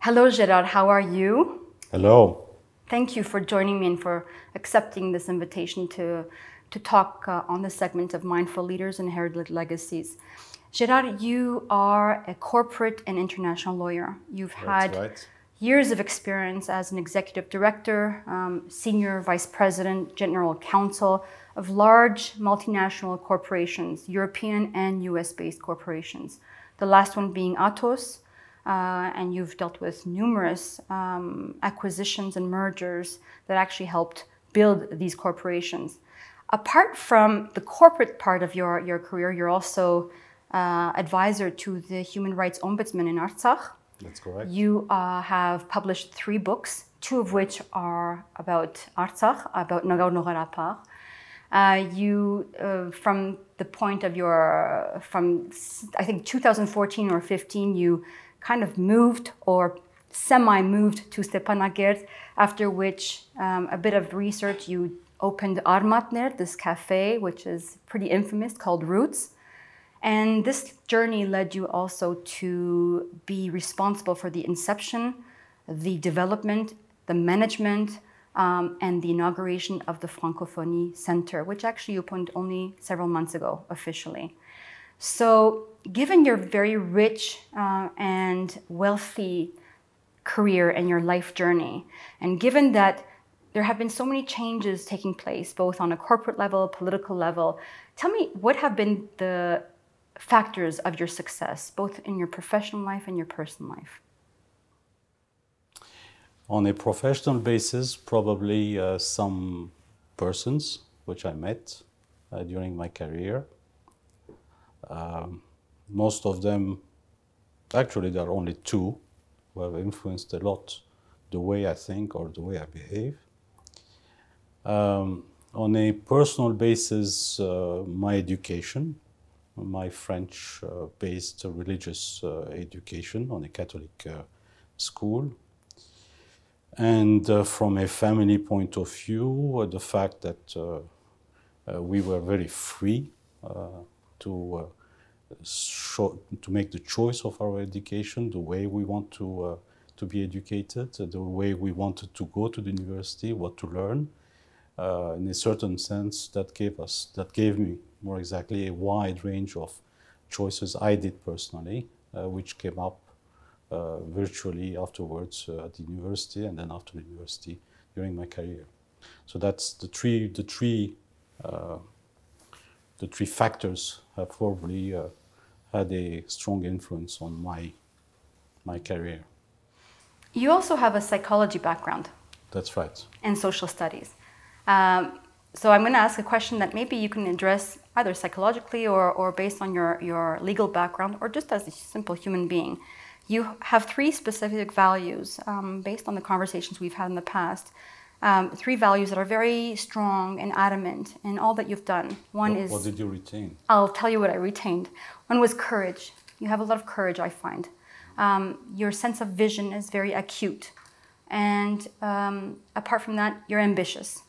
Hello, Gérard. How are you? Hello. Thank you for joining me and for accepting this invitation to talk on this segment of Mindful Leaders and Inherited Legacies. Gérard, you are a corporate and international lawyer. You've had years of experience as an executive director, senior vice president, general counsel of large multinational corporations, European and US-based corporations. The last one being Atos, and you've dealt with numerous acquisitions and mergers that actually helped build these corporations. Apart from the corporate part of your career, you're also advisor to the Human Rights Ombudsman in Artsakh. That's correct. You have published 3 books, 2 of which are about Artsakh, about Nagorny Karabakh. From the point of from I think 2014 or 15, you kind of moved or semi-moved to Stepanakert, after which a bit of research, you opened Armatner, this cafe, which is pretty infamous, called Roots. And this journey led you also to be responsible for the inception, the development, the management, and the inauguration of the Francophonie Center, which actually opened only several months ago, officially. So, given your very rich and wealthy career and your life journey, and given that there have been so many changes taking place, both on a corporate level, political level, tell me what have been the factors of your success, both in your professional life and your personal life? On a professional basis, probably some persons which I met during my career. Most of them, actually there are only 2 who have influenced a lot the way I think or the way I behave. On a personal basis, my education, my French-based religious education on a Catholic school. And from a family point of view, the fact that we were very free to make the choice of our education, the way we want to be educated, the way we wanted to go to the university, what to learn. In a certain sense, that gave me more exactly a wide range of choices I did personally, which came up virtually afterwards at the university, and then after the university during my career. So that's the three factors have probably had a strong influence on my career. You also have a psychology background. That's right. And social studies. So I'm going to ask a question that maybe you can address either psychologically or based on your legal background, or just as a simple human being. You have 3 specific values based on the conversations we've had in the past. 3 values that are very strong and adamant in all that you've done. One is... What did you retain? I'll tell you what I retained. One was courage. You have a lot of courage, I find. Your sense of vision is very acute. And apart from that, you're ambitious.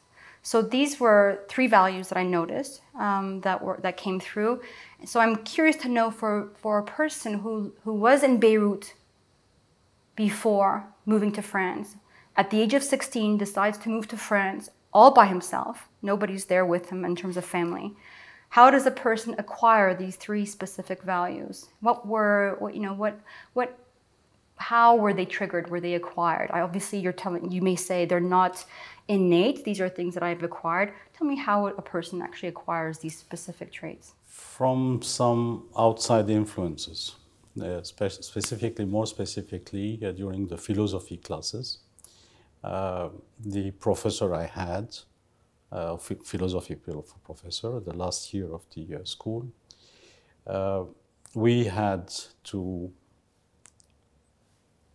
So these were 3 values that I noticed that came through. So I'm curious to know for a person who was in Beirut before moving to France, at the age of 16 decides to move to France all by himself, nobody's there with him in terms of family. How does a person acquire these 3 specific values? How were they triggered? Were they acquired? Obviously, you may say they're not innate. These are things that I've acquired. Tell me how a person actually acquires these specific traits. From some outside influences, more specifically during the philosophy classes. The professor I had, philosophy professor, the last year of the school, we had to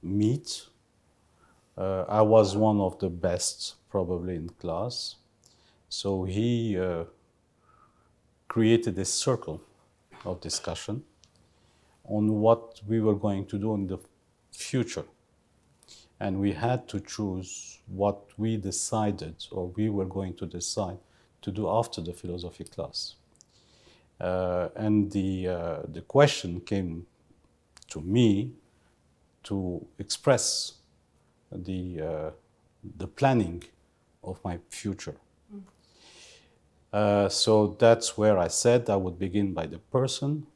meet. I was one of the best probably in class, so he created a circle of discussion on what we were going to do in the future, and we had to choose what we decided or we were going to decide to do after the philosophy class. And the question came to me to express the planning of my future. So that's where I said I would begin by the person.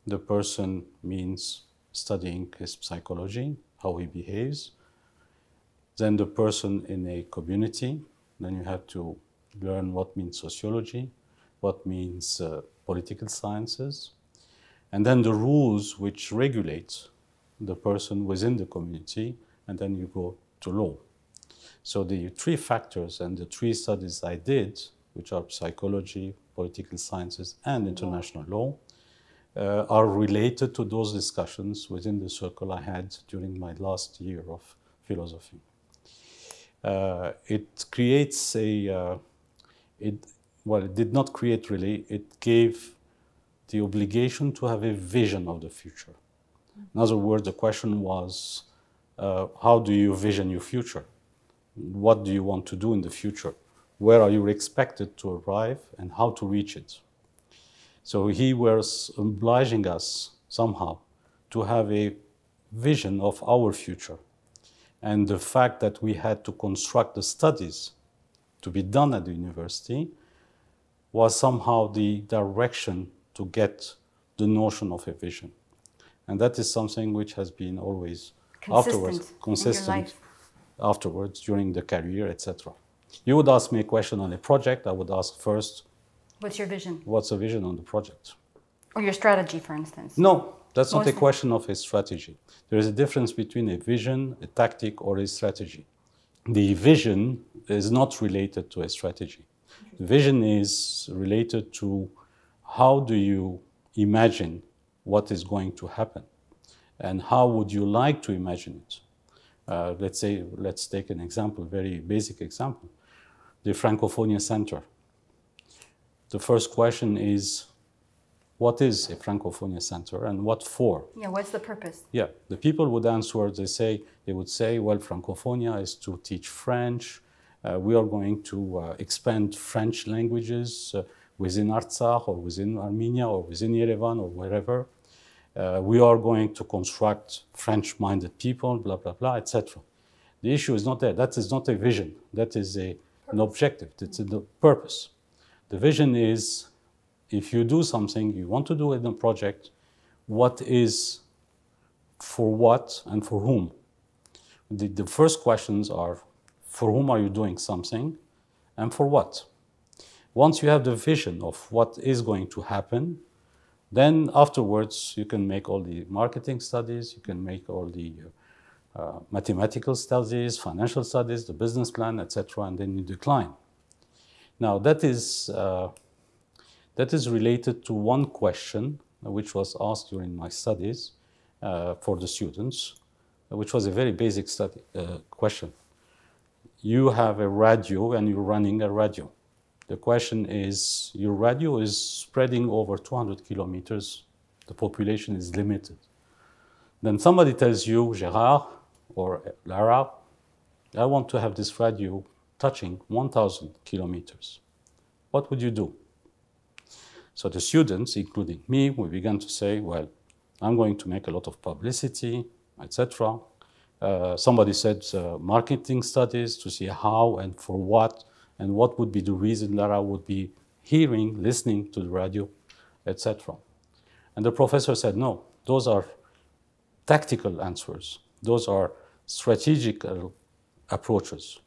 The person means studying his psychology, how he behaves. Then the person in a community. Then you have to learn what means sociology, what means political sciences, and then the rules which regulate the person within the community, and then you go to law. So the three factors and the three studies I did, which are psychology, political sciences, and international law, are related to those discussions within the circle I had during my last year of philosophy. It creates a, well, it did not create really, it gave the obligation to have a vision of the future. In other words, the question was, how do you vision your future? What do you want to do in the future? Where are you expected to arrive and how to reach it? So he was obliging us somehow to have a vision of our future. And the fact that we had to construct the studies to be done at the university was somehow the direction to get the notion of a vision. And that is something which has been always consistent afterwards during the career, etc. You would ask me a question on a project, I would ask first, what's your vision? What's the vision on the project? Or your strategy, for instance? No, that's not a question of a strategy. There is a difference between a vision, a tactic, or a strategy. The vision is not related to a strategy. The vision is related to how do you imagine what is going to happen and how would you like to imagine it. Let's take an example, very basic example. The Francophonia Center. The first question is, what is a Francophonia Center and what for? Yeah, what's the purpose? Yeah, the people would answer, they would say, well, Francophonia is to teach French. We are going to expand French languages within Artsakh or within Armenia or within Yerevan or wherever. We are going to construct French-minded people, blah, blah, blah, etc. The issue is not there. That is not a vision. That is an objective. It's a purpose. The vision is, if you do something, you want to do it in a project, what is for what and for whom? The first questions are, for whom are you doing something and for what? Once you have the vision of what is going to happen, then afterwards you can make all the marketing studies, you can make all the mathematical studies, financial studies, the business plan, etc., and then you decline. Now that is related to one question which was asked during my studies for the students, which was a very basic question. You have a radio and you're running a radio. The question is, your radio is spreading over 200 kilometers. The population is limited. Then somebody tells you, Gérard or Lara, I want to have this radio touching 1,000 kilometers. What would you do? So the students, including me, we began to say, well, I'm going to make a lot of publicity, etc. Somebody said marketing studies to see how and for what, and what would be the reason Lara would be hearing, listening to the radio, etc. And the professor said, no, those are tactical answers. Those are strategic approaches.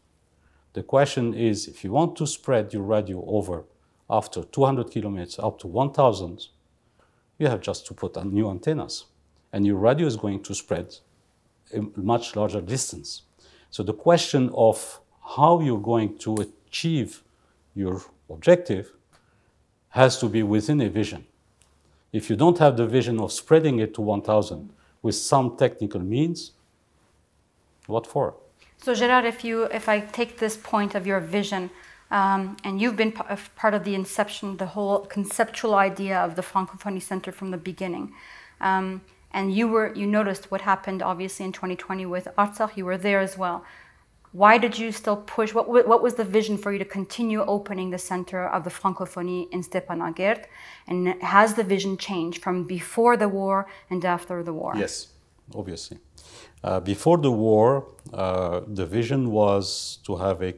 The question is, if you want to spread your radio over after 200 kilometers up to 1,000, you have just to put on new antennas. And your radio is going to spread a much larger distance. So the question of how you're going to achieve your objective has to be within a vision. If you don't have the vision of spreading it to 1,000 with some technical means, what for? So Gérard, if I take this point of your vision, and you've been part of the inception, the whole conceptual idea of the Francophonie Center from the beginning, and you noticed what happened obviously in 2020 with Artsakh, you were there as well. Why did you still push? What was the vision for you to continue opening the Center of the Francophonie in Stepanakert? And has the vision changed from before the war and after the war? Yes. obviously. Before the war, the vision was to have a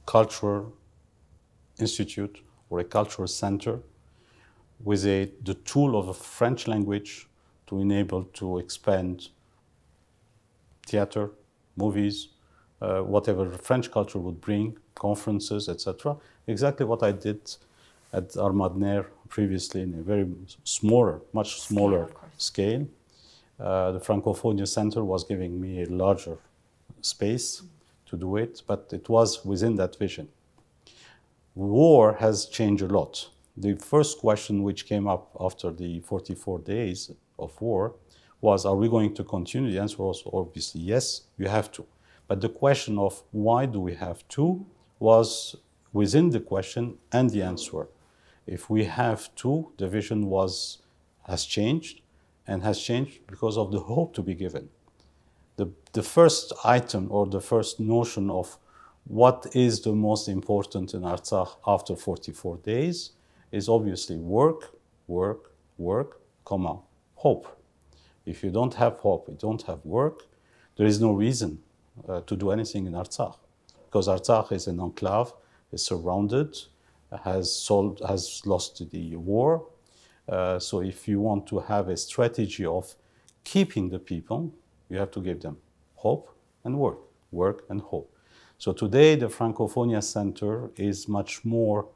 cultural institute or a cultural center with the tool of the French language to enable to expand theater, movies, whatever French culture would bring, conferences, etc. Exactly what I did at Armadner previously in a very smaller, much smaller scale. The Francophonia Center was giving me a larger space to do it, but it was within that vision. War has changed a lot. The first question which came up after the 44 days of war was, are we going to continue? The answer was obviously yes, you have to. But the question of why do we have to was within the question and the answer. If we have to, the vision has changed, and has changed because of the hope to be given. The first item or the first notion of what is the most important in Artsakh after 44 days is obviously work, work, work, comma, hope. If you don't have hope, you don't have work, there is no reason to do anything in Artsakh. Because Artsakh is an enclave, is surrounded, has lost the war. So if you want to have a strategy of keeping the people, you have to give them hope and work, work and hope. So today the Francophonia Center is much more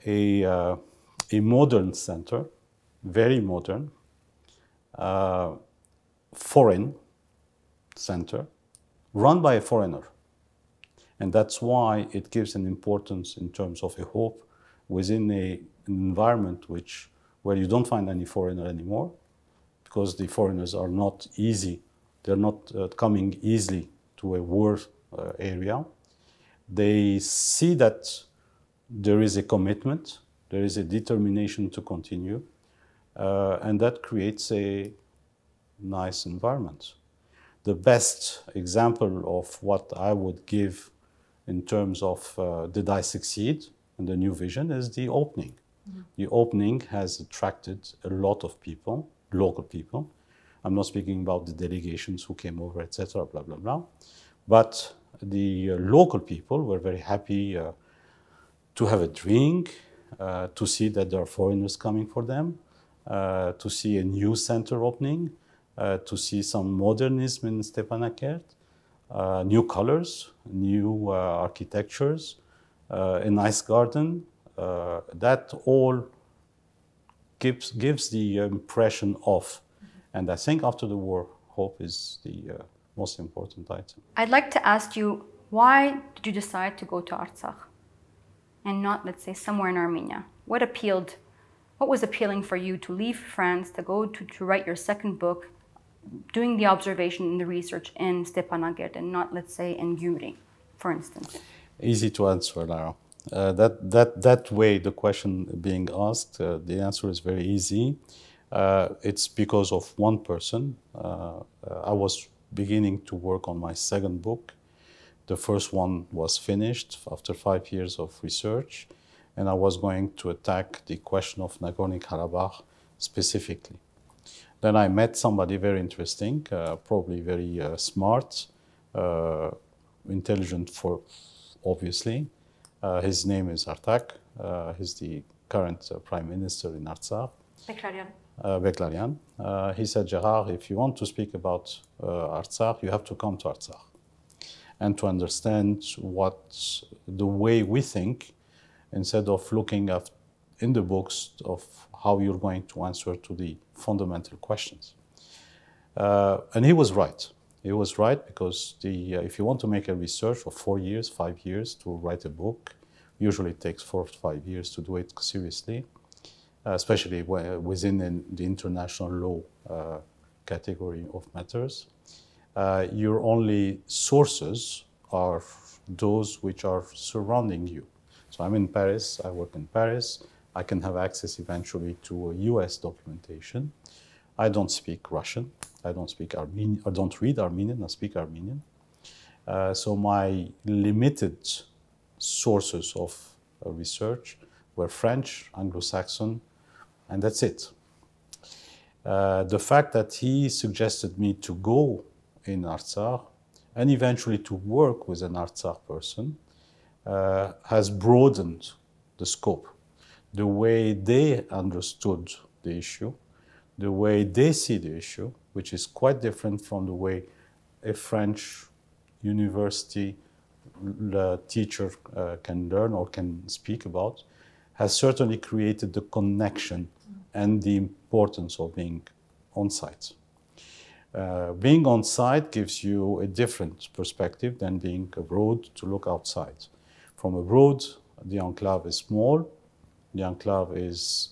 a modern center, very modern, foreign center, run by a foreigner. And that's why it gives an importance in terms of a hope within an environment where you don't find any foreigner anymore, because the foreigners are not easy. They're not coming easily to a war area. They see that there is a commitment, there is a determination to continue, and that creates a nice environment. The best example of what I would give in terms of did I succeed in the new vision is the opening. Mm-hmm. The opening has attracted a lot of people, local people. I'm not speaking about the delegations who came over, etc., blah, blah, blah. But the local people were very happy to have a drink, to see that there are foreigners coming for them, to see a new center opening, to see some modernism in Stepanakert, new colors, new architectures, a nice garden. That all gives the impression of, and I think after the war, hope is the most important item. I'd like to ask you, why did you decide to go to Artsakh and not, let's say, somewhere in Armenia? What was appealing for you to leave France, to go to write your second book, doing the observation and the research in Stepanakert and not, let's say, in Gyumri, for instance? Easy to answer, Lara. That way, the question being asked, the answer is very easy. It's because of one person. I was beginning to work on my second book. The first one was finished after 5 years of research, and I was going to attack the question of Nagorny Karabakh specifically. Then I met somebody very interesting, probably very smart, intelligent, obviously. His name is Artsak. He's the current prime minister in Artsakh. Guergerian. He said, Gérard, if you want to speak about Artsakh, you have to come to Artsakh and to understand the way we think, instead of looking at in the books of how you're going to answer to the fundamental questions. And he was right. He was right because if you want to make a research of 4 years, 5 years to write a book, usually it takes 4 to 5 years to do it seriously, especially within the international law category of matters. Your only sources are those which are surrounding you. So I'm in Paris, I work in Paris, I can have access eventually to US documentation. I don't speak Russian, I don't speak Armenian, I don't read Armenian, I speak Armenian. So my limited sources of research were French, Anglo-Saxon, and that's it. The fact that he suggested me to go in Artsakh and eventually to work with an Artsakh person has broadened the scope, the way they understood the issue, the way they see the issue, which is quite different from the way a French university teacher can learn or can speak about, has certainly created the connection and the importance of being on site. Being on site gives you a different perspective than being abroad to look outside. From abroad, the enclave is small, the enclave is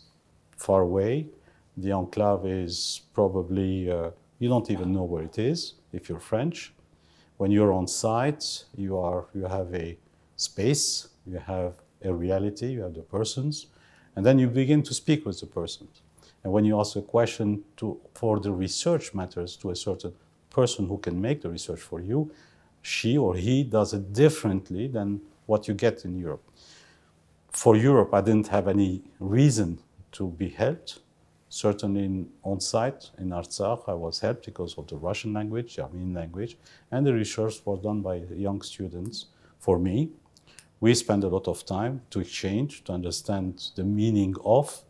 far away, the enclave is probably, you don't even know where it is if you're French. When you're on site, you have a space, you have a reality, you have the persons, and then you begin to speak with the persons. And when you ask a question for the research matters to a certain person who can make the research for you, she or he does it differently than what you get in Europe. For Europe, I didn't have any reason to be helped. Certainly on site in Artsakh, I was helped because of the Russian language, the Armenian language, and the research was done by young students for me. We spent a lot of time to exchange, to understand the meaning of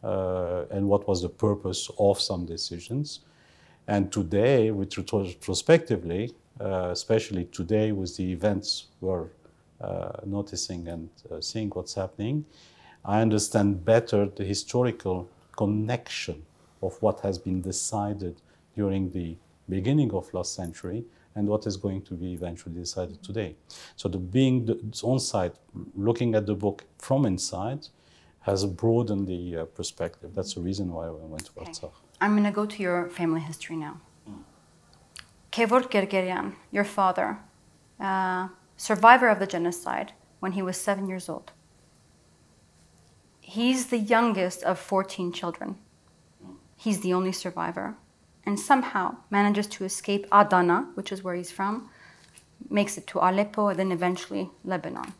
and what was the purpose of some decisions. And today, retrospectively, especially today with the events we're noticing and seeing what's happening, I understand better the historical connection of what has been decided during the beginning of last century and what is going to be eventually decided today. So being on site, looking at the book from inside, has broadened the perspective. That's the reason why I went to Artsakh. I'm going to go to your family history now. Gérard Guergerian, your father, survivor of the genocide when he was 7 years old. He's the youngest of 14 children. He's the only survivor, and somehow manages to escape Adana, which is where he's from, makes it to Aleppo, and then eventually Lebanon.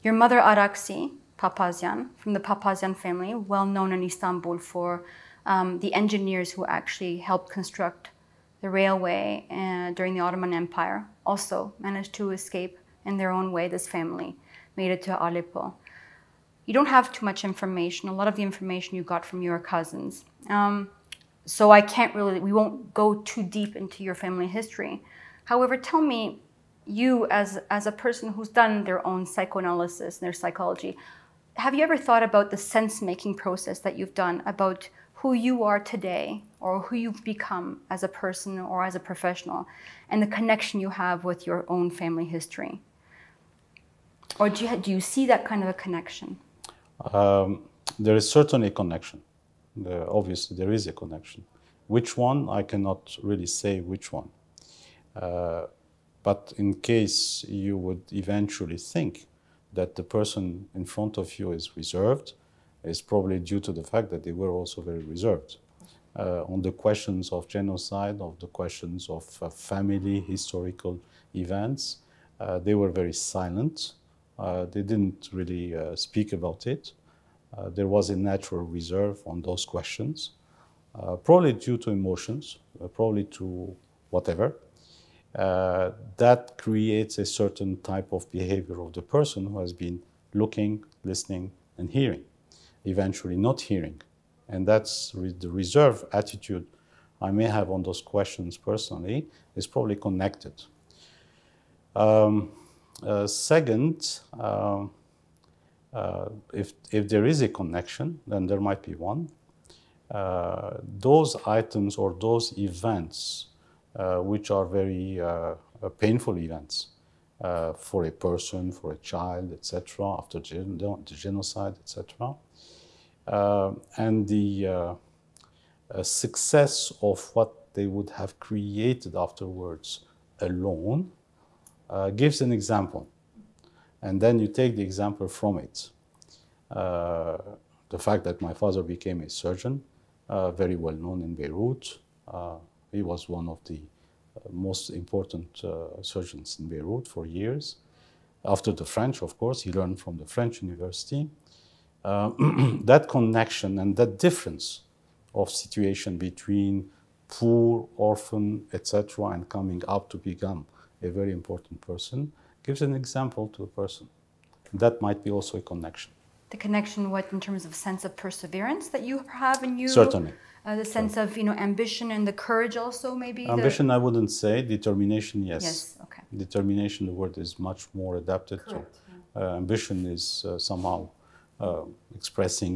Your mother, Araksi Papazian, from the Papazian family, well known in Istanbul for the engineers who actually helped construct the railway during the Ottoman Empire, also managed to escape in their own way. This family made it to Aleppo. You don't have too much information. A lot of the information you got from your cousins. So we won't go too deep into your family history. However, tell me, you as a person who's done their own psychoanalysis and their psychology, have you ever thought about the sense-making process that you've done about who you are today or who you've become as a person or as a professional and the connection you have with your own family history? Or do you see that kind of a connection? There is certainly a connection. Obviously, there is a connection. Which one? I cannot really say which one. But in case you would eventually think that the person in front of you is reserved, is probably due to the fact that they were also very reserved. On the questions of genocide, of the questions of family, historical events, they were very silent. They didn't really speak about it. There was a natural reserve on those questions, probably due to emotions, probably to whatever. That creates a certain type of behavior of the person who has been looking, listening, and hearing, eventually not hearing. And that's the reserve attitude I may have on those questions personally is probably connected. Second, if there is a connection, then there might be one. Those items or those events, which are very painful events for a person, for a child, etc., after the genocide, etc., and the success of what they would have created afterwards alone, gives an example. And then you take the example from it. The fact that my father became a surgeon, very well known in Beirut. He was one of the most important surgeons in Beirut for years. After the French, of course, he learned from the French university. That connection and that difference of situation between poor, orphan, etc., and coming up to become a very important person, gives an example to a person. That might be also a connection. The connection, what, in terms of sense of perseverance that you have in you? Certainly. The sense of, ambition and the courage also, maybe? Ambition, I wouldn't say. Determination, yes. Yes, okay. Determination, the word is much more adapted. Correct, to. Ambition is somehow expressing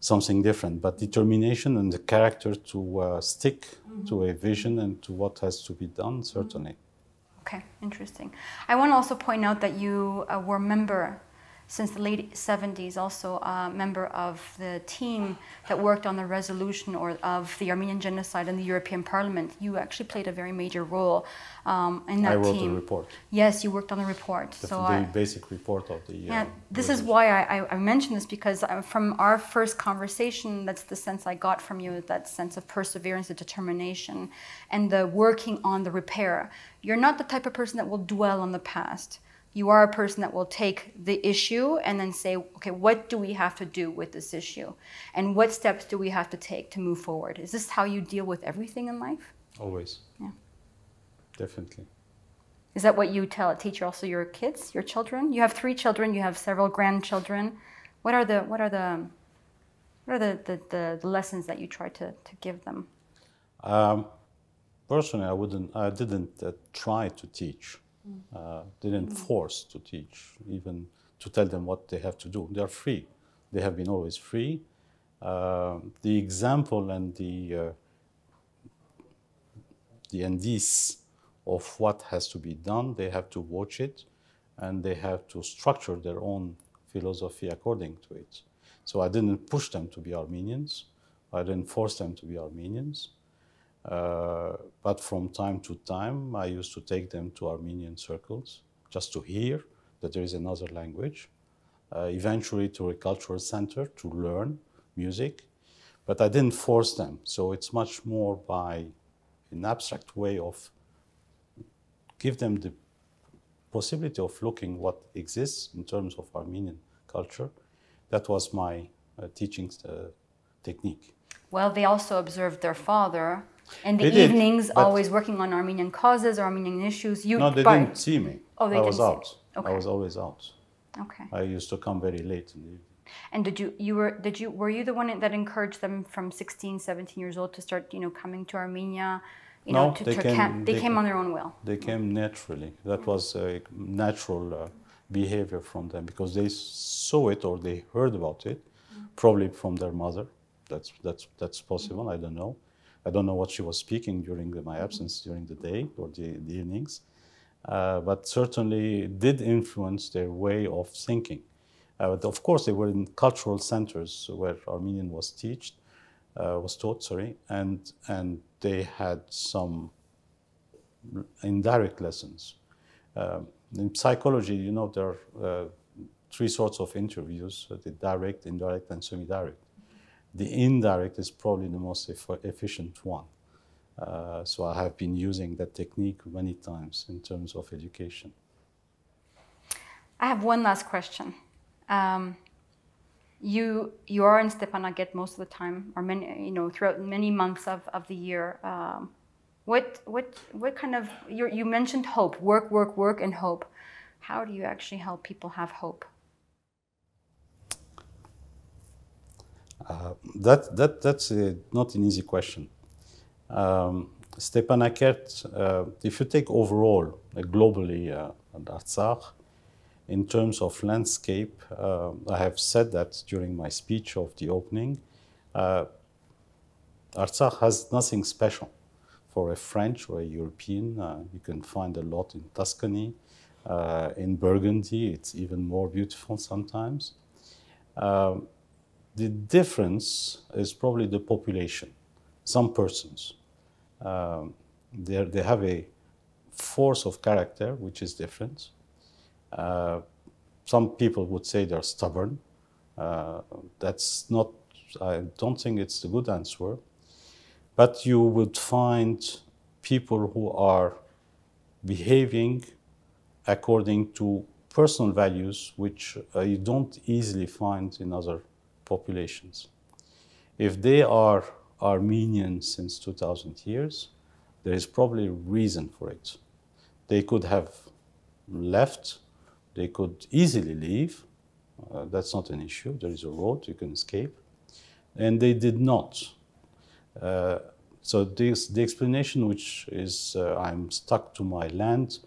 something different. But determination and the character to stick to a vision and to what has to be done, certainly. Okay, interesting. I want to also point out that you were a member since the late 70s, also a member of the team that worked on the resolution of the Armenian genocide in the European Parliament. You actually played a very major role in that team. I wrote the report. Yes, you worked on the report. The basic report of the yeah, this is why I mentioned this, because from our first conversation, that's the sense I got from you, that sense of perseverance, the determination, and the working on the repair. You're not the type of person that will dwell on the past. You are a person that will take the issue and then say, okay, what do we have to do with this issue? And what steps do we have to take to move forward? Is this how you deal with everything in life? Always. Yeah. Definitely. Is that what you teach also your kids, your children? You have 3 children, you have several grandchildren. What are the lessons that you try to give them? Personally, I didn't try to teach. Didn't force to teach, even to tell them what they have to do. They are free. They have been always free. The example and the indice of what has to be done, they have to watch it, and they have to structure their own philosophy according to it. So I didn't push them to be Armenians. I didn't force them to be Armenians. But from time to time, I used to take them to Armenian circles just to hear that there is another language, eventually to a cultural center to learn music, but I didn't force them. So it's much more by an abstract way of give them the possibility of looking what exists in terms of Armenian culture. That was my teaching technique. Well, they also observed their father in the evenings, always working on Armenian causes or Armenian issues. No, they didn't see me. Oh, they didn't see out. Okay. I was always out. Okay. I used to come very late in the evening. And were you the one that encouraged them from 16, 17 years old to start, coming to Armenia? They came on their own will. They came naturally. That was a natural behavior from them because they saw it or they heard about it, probably from their mother. That's possible. I don't know. I don't know what she was speaking during my absence during the day or the evenings, but certainly it did influence their way of thinking. But of course, they were in cultural centers where Armenian was taught, and they had some indirect lessons. In psychology, there are 3 sorts of interviews: the direct, indirect, and semi-direct. The indirect is probably the most efficient one. So I have been using that technique many times in terms of education. I have one last question. You are in Stepanakert most of the time, or throughout many months of the year. What kind of you mentioned hope, work, and hope. How do you actually help people have hope? That's not an easy question. Stepanakert, if you take overall, globally, Artsakh, in terms of landscape, I have said that during my speech of the opening, Artsakh has nothing special. For a French or a European, you can find a lot in Tuscany, in Burgundy, it's even more beautiful sometimes. The difference is probably the population. Some persons, they have a force of character which is different. Some people would say they're stubborn. That's not, I don't think it's the good answer. But you would find people who are behaving according to personal values which you don't easily find in other populations. If they are Armenian since 2000 years, there is probably a reason for it. They could have left, they could easily leave, that's not an issue, there is a road, you can escape, and they did not. So the explanation which is I'm stuck to my land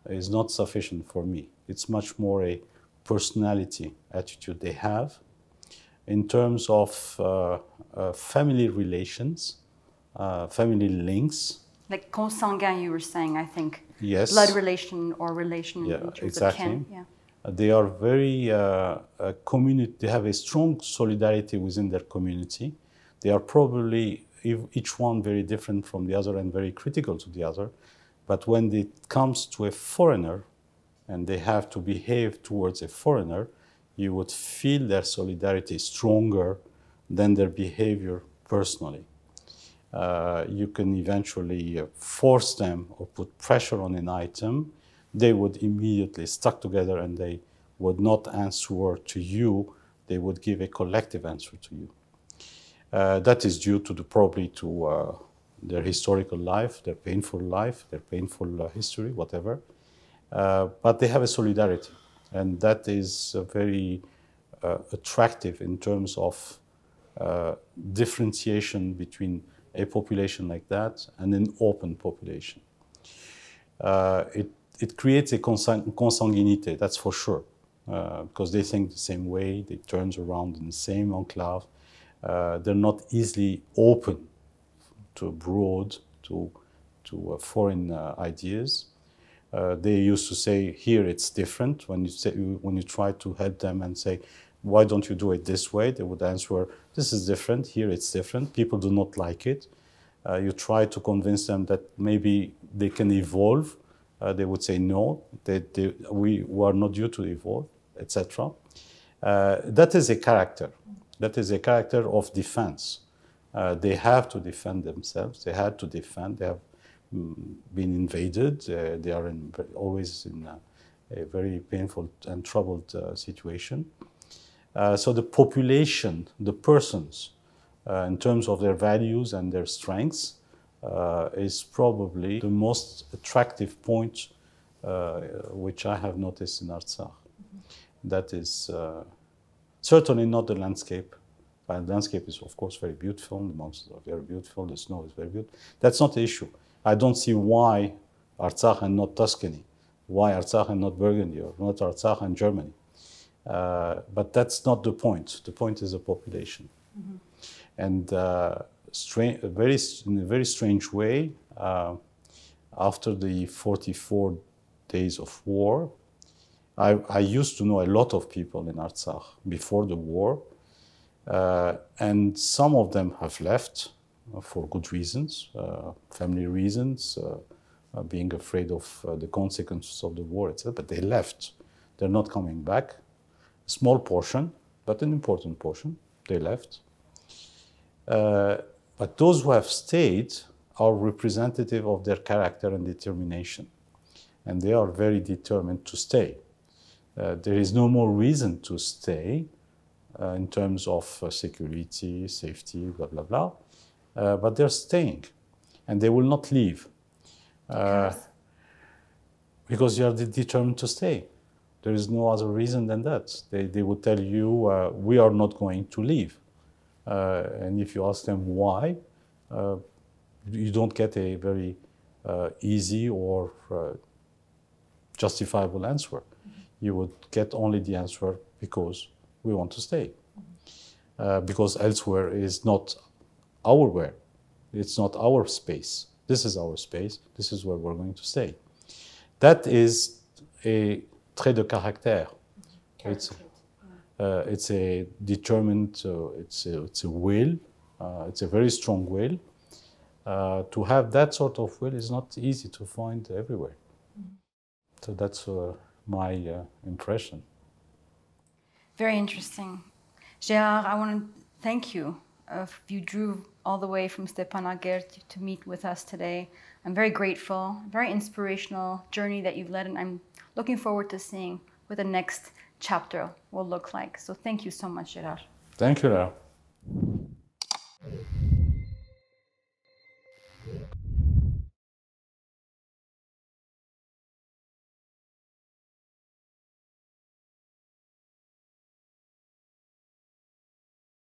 is not sufficient for me. It's much more a personality attitude they have. In terms of family relations, family links. Like consanguin, you were saying, I think. Yes. Blood relation or relation in terms exactly. of kin. Yeah. They are very community. They have a strong solidarity within their community. They are probably each one very different from the other and very critical to the other. But when it comes to a foreigner, and they have to behave towards a foreigner, you would feel their solidarity stronger than their behavior personally. You can eventually force them or put pressure on an item. They would immediately stuck together and they would not answer to you. They would give a collective answer to you. That is due to probably to their historical life, their painful history, whatever. But they have a solidarity, and that is very attractive in terms of differentiation between a population like that and an open population. It creates a consanguinity, that's for sure, because they think the same way, they turn around in the same enclave. They're not easily open to abroad, to foreign ideas. They used to say, here it's different. When you try to help them and say, why don't you do it this way? They would answer, this is different, here it's different. People do not like it. You try to convince them that maybe they can evolve. They would say, no, we are not due to evolve, etc. That is a character. That is a character of defense. They have to defend themselves. They had to defend. They have been invaded. They are always in a very painful and troubled situation. So the population, the persons, in terms of their values and their strengths, is probably the most attractive point which I have noticed in Artsakh. That is certainly not the landscape. The landscape is, of course, very beautiful. The mountains are very beautiful. The snow is very beautiful. That's not the issue. I don't see why Artsakh and not Tuscany, why Artsakh and not Burgundy, or not Artsakh and Germany. But that's not the point. The point is the population. Mm-hmm. And in a very strange way, after the 44 days of war, I used to know a lot of people in Artsakh before the war, and some of them have left for good reasons, family reasons, being afraid of the consequences of the war, etc. But they left. They're not coming back. A small portion, but an important portion, they left. But those who have stayed are representative of their character and determination. And they are very determined to stay. There is no more reason to stay in terms of security, safety, blah, blah, blah. But they're staying, and they will not leave. Because you are determined to stay. There is no other reason than that. They would tell you, we are not going to leave. And if you ask them why, you don't get a very easy or justifiable answer. Mm-hmm. You would get only the answer because we want to stay. Because elsewhere is not our where. It's not our space. This is our space. This is where we're going to stay. That is a trait de caractère. It's a determined, it's a will. It's a very strong will. To have that sort of will is not easy to find everywhere. Mm-hmm. So that's my impression. Very interesting. Gérard, I want to thank you. You drove all the way from Stepanakert to meet with us today. I'm very grateful, very inspirational journey that you've led, and I'm looking forward to seeing what the next chapter will look like. So thank you so much, Gérard. Thank you, Lara.